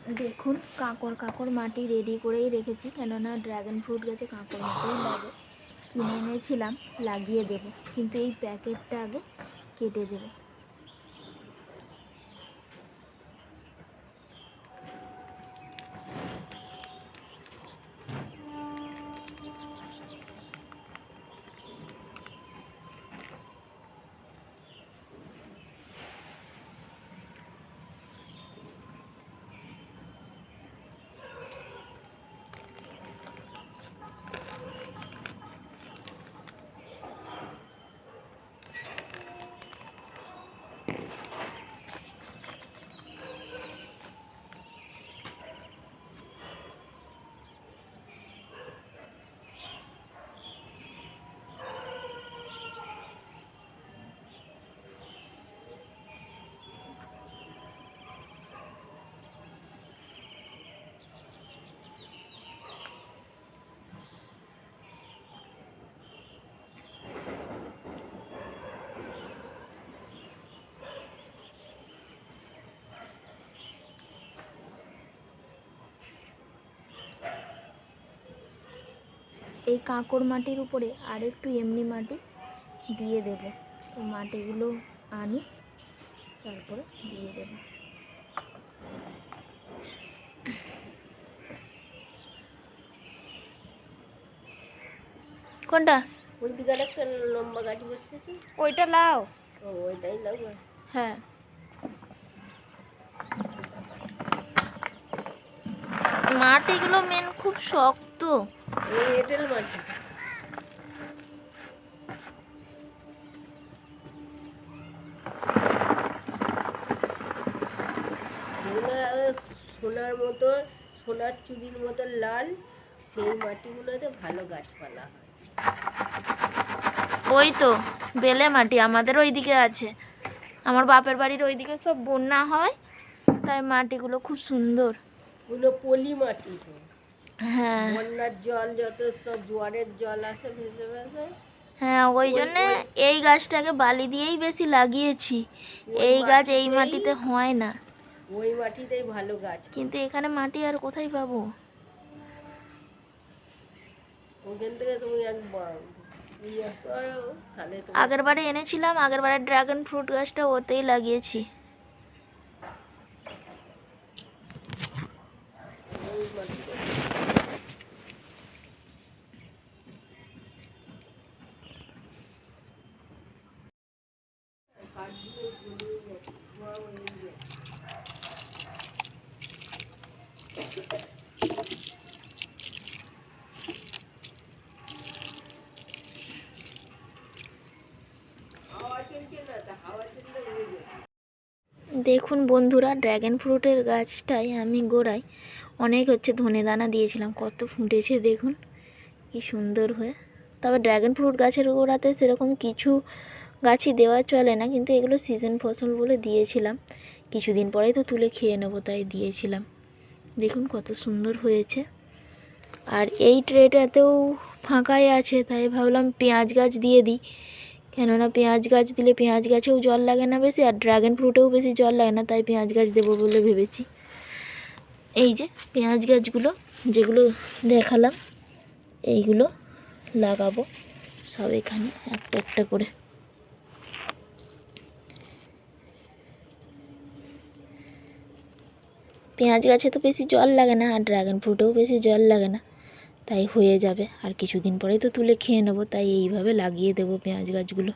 দেখুন কাঁকড় মাটি রেডি করেই রেখেছি, কেননা ড্রাগন ফ্রুট গাছে কাঁকড় মাটিই লাগে। কিনে এনেছিলাম, লাগিয়ে দেব, কিন্তু এই প্যাকেটটা আগে কেটে দেব। এই কাঁকড় মাটির উপরে আর একটু এমনি মাটি দিয়ে দেব। তো মাটিগুলো আনি, তারপরে দিয়ে দেব। কোনটা? ওই দিকে একটা লম্বা গাছ বসেছে, ওইটা লাও। ও ওইটাই লাগবে। হ্যাঁ, মাটিগুলো মেন খুব শক্ত। এই এঁটেল মাটি। সোনার মতো, সোনার চুড়ির মতো লাল, সেই মাটিগুলোতে ভালো গাছপালা হয়। ওই তো বেলে মাটি আমাদের ওইদিকে আছে। আমার বাপের বাড়ির ওইদিকে সব বন্যা হয়, তাই মাটিগুলো খুব সুন্দর। ওগুলো পলি মাটি তো। হ্যাঁ বন্যার জল যত সব জোয়ারের জল আসে ভেসে ভেসে। হ্যাঁ, ওই জন্য এই গাছটাকে বালি দিয়েই বেশি লাগিয়েছি। এই গাছ এই মাটিতে হয় না, ওই মাটিতেই ভালো গাছ। কিন্তু এখানে মাটি আর কোথায় পাবো? ওখান থেকে তুমি একবার আগের বারে এনেছিলাম, আগের বারে ড্রাগন ফ্রুট গাছটা ওতেই লাগিয়েছি। দেখুন বন্ধুরা, ড্রাগন ফ্রুটের গাছটায় আমি গোড়ায় অনেক ধনে দানা দিয়েছিলাম, কত ফুটেছে দেখুন কি সুন্দর হয়ে। তবে ড্রাগন ফ্রুট গাছের গোড়াতে সেরকম কিছু গাছই দেওয়া চলে না, কিন্তু এগুলো সিজন ফসল বলে দিয়েছিলাম। কিছুদিন পরেই তো তুলে খেয়ে নেবো, তাই দিয়েছিলাম। দেখুন কত সুন্দর হয়েছে। আর এই ট্রেটাতেও ফাঁকাই আছে, তাই ভাবলাম পেঁয়াজ গাছ দিয়ে দিই, কেননা পেঁয়াজ গাছ দিলে পেঁয়াজ গাছেও জল লাগে না বেশি, আর ড্রাগন ফ্রুটেও বেশি জল লাগে না, তাই পেঁয়াজ গাছ দেবো বলে ভেবেছি। এই যে পেঁয়াজ গাছগুলো যেগুলো দেখালাম, এইগুলো লাগাবো সব এখানে একটা একটা করে। পেঁয়াজ গাছে তো বেশি জল লাগে না, আর ড্রাগন ফ্রুটেও বেশি জল লাগে না, তাই হয়ে যাবে। আর কিছুদিন পরেই তো তুলে খেয়ে নেবো, তাই এইভাবে লাগিয়ে দেবো পেঁয়াজ গাছগুলো।